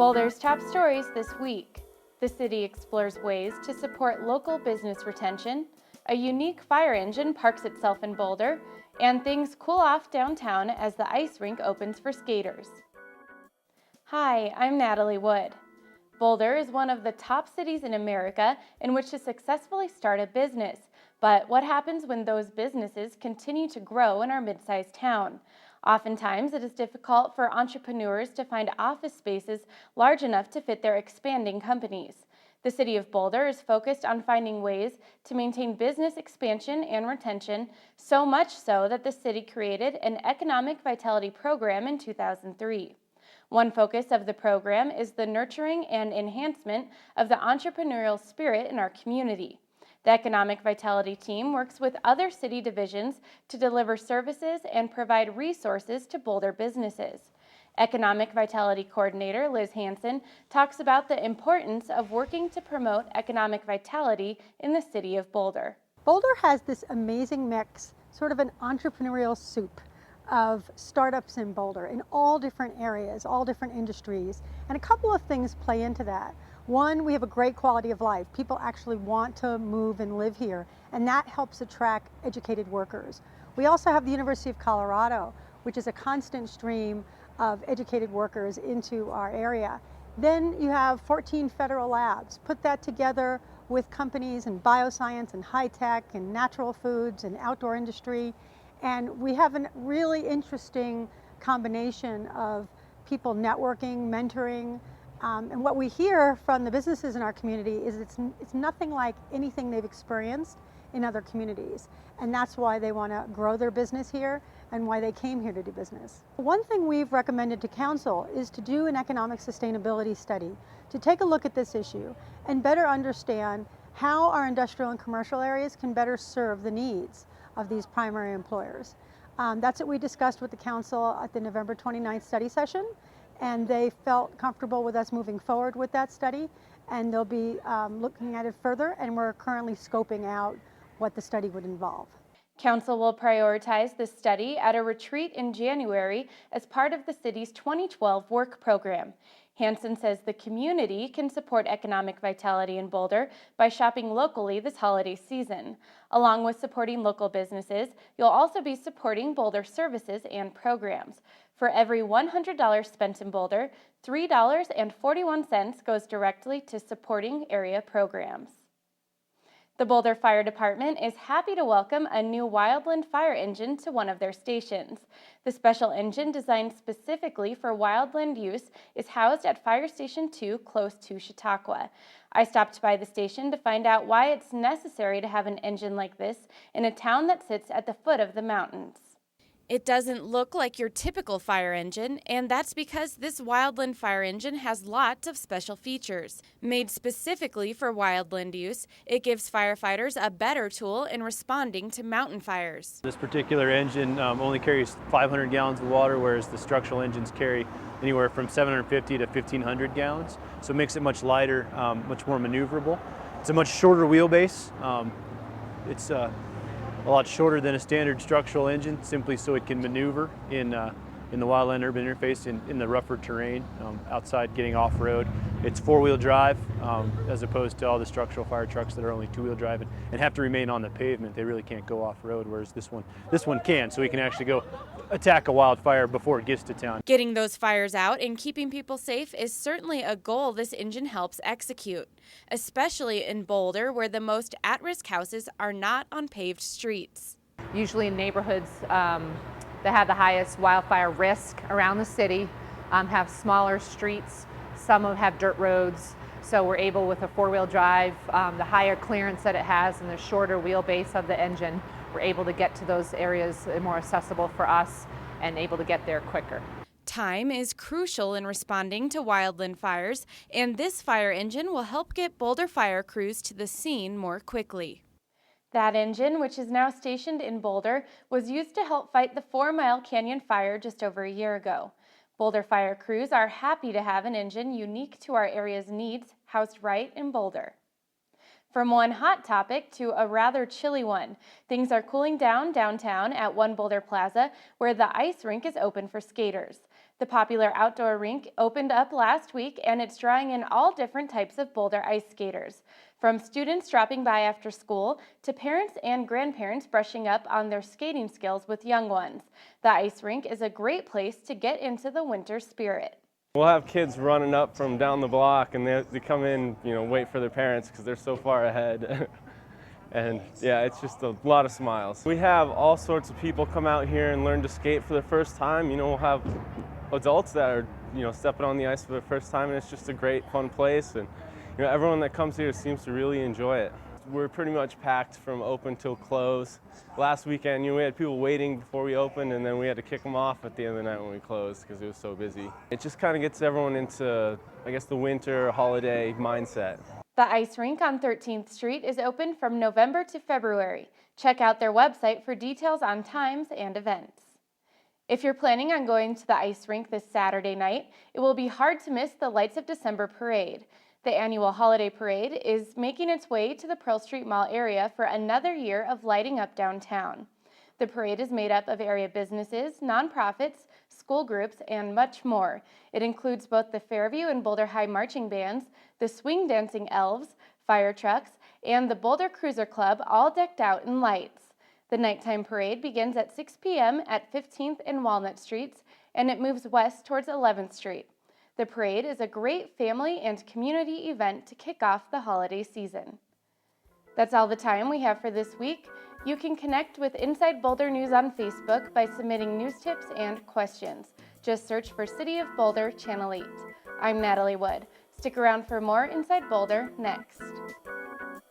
Boulder's top stories this week. The city explores ways to support local business retention, a unique fire engine parks itself in Boulder, and things cool off downtown as the ice rink opens for skaters. Hi, I'm Natalie Wood. Boulder is one of the top cities in America in which to successfully start a business. But what happens when those businesses continue to grow in our mid-sized town? Oftentimes, it is difficult for entrepreneurs to find office spaces large enough to fit their expanding companies. The City of Boulder is focused on finding ways to maintain business expansion and retention, so much so that the city created an Economic Vitality Program in 2003. One focus of the program is the nurturing and enhancement of the entrepreneurial spirit in our community. The Economic Vitality team works with other city divisions to deliver services and provide resources to Boulder businesses. Economic Vitality Coordinator Liz Hansen talks about the importance of working to promote economic vitality in the city of Boulder. Boulder has this amazing mix, sort of an entrepreneurial soup of startups in Boulder in all different areas, all different industries, and a couple of things play into that. One, we have a great quality of life. People actually want to move and live here, and that helps attract educated workers. We also have the University of Colorado, which is a constant stream of educated workers into our area. Then you have 14 federal labs. Put that together with companies in bioscience and high tech and natural foods and outdoor industry, and we have a really interesting combination of people networking, mentoring, and what we hear from the businesses in our community is it's nothing like anything they've experienced in other communities. And that's why they want to grow their business here and why they came here to do business. One thing we've recommended to council is to do an economic sustainability study to take a look at this issue and better understand how our industrial and commercial areas can better serve the needs of these primary employers. That's what we discussed with the council at the November 29th study session, and they felt comfortable with us moving forward with that study, and they'll be looking at it further, and we're currently scoping out what the study would involve. Council will prioritize this study at a retreat in January as part of the city's 2012 work program. Hansen says the community can support economic vitality in Boulder by shopping locally this holiday season. Along with supporting local businesses, you'll also be supporting Boulder services and programs. For every $100 spent in Boulder, $3.41 goes directly to supporting area programs. The Boulder Fire Department is happy to welcome a new Wildland fire engine to one of their stations. The special engine, designed specifically for wildland use, is housed at Fire Station 2 close to Chautauqua. I stopped by the station to find out why it's necessary to have an engine like this in a town that sits at the foot of the mountains. It doesn't look like your typical fire engine, and that's because this Wildland fire engine has lots of special features. Made specifically for wildland use, it gives firefighters a better tool in responding to mountain fires. This particular engine only carries 500 gallons of water, whereas the structural engines carry anywhere from 750 to 1,500 gallons. So it makes it much lighter, much more maneuverable. It's a much shorter wheelbase. It's a lot shorter than a standard structural engine, simply so it can maneuver in the wildland urban interface in the rougher terrain, outside getting off-road. It's four-wheel drive as opposed to all the structural fire trucks that are only two-wheel drive and have to remain on the pavement. They really can't go off-road, whereas this one can, so we can actually go attack a wildfire before it gets to town. Getting those fires out and keeping people safe is certainly a goal this engine helps execute, especially in Boulder, where the most at-risk houses are not on paved streets. Usually in neighborhoods that have the highest wildfire risk around the city, have smaller streets. Some have dirt roads, so we're able, with a four-wheel drive, the higher clearance that it has and the shorter wheelbase of the engine, we're able to get to those areas more accessible for us and able to get there quicker. Time is crucial in responding to wildland fires, and this fire engine will help get Boulder fire crews to the scene more quickly. That engine, which is now stationed in Boulder, was used to help fight the 4 Mile Canyon fire just over a year ago. Boulder fire crews are happy to have an engine unique to our area's needs housed right in Boulder. From one hot topic to a rather chilly one, things are cooling down downtown at One Boulder Plaza, where the ice rink is open for skaters. The popular outdoor rink opened up last week, and it's drawing in all different types of Boulder ice skaters, from students dropping by after school to parents and grandparents brushing up on their skating skills with young ones. The ice rink is a great place to get into the winter spirit. We'll have kids running up from down the block, and they come in, wait for their parents because they're so far ahead. And yeah, it's just a lot of smiles. We have all sorts of people come out here and learn to skate for the first time. We'll have adults that are, stepping on the ice for the first time, and it's just a great, fun place. And everyone that comes here seems to really enjoy it. We're pretty much packed from open till close. Last weekend, we had people waiting before we opened, and then we had to kick them off at the end of the night when we closed because it was so busy. It just kind of gets everyone into, I guess, the winter holiday mindset. The ice rink on 13th Street is open from November to February. Check out their website for details on times and events. If you're planning on going to the ice rink this Saturday night, it will be hard to miss the Lights of December parade. The annual holiday parade is making its way to the Pearl Street Mall area for another year of lighting up downtown. The parade is made up of area businesses, nonprofits, school groups, and much more. It includes both the Fairview and Boulder High marching bands, the swing dancing elves, fire trucks, and the Boulder Cruiser Club, all decked out in lights. The nighttime parade begins at 6 p.m. at 15th and Walnut Streets, and it moves west towards 11th Street. The parade is a great family and community event to kick off the holiday season. That's all the time we have for this week. You can connect with Inside Boulder News on Facebook by submitting news tips and questions. Just search for City of Boulder Channel 8. I'm Natalie Wood. Stick around for more Inside Boulder next.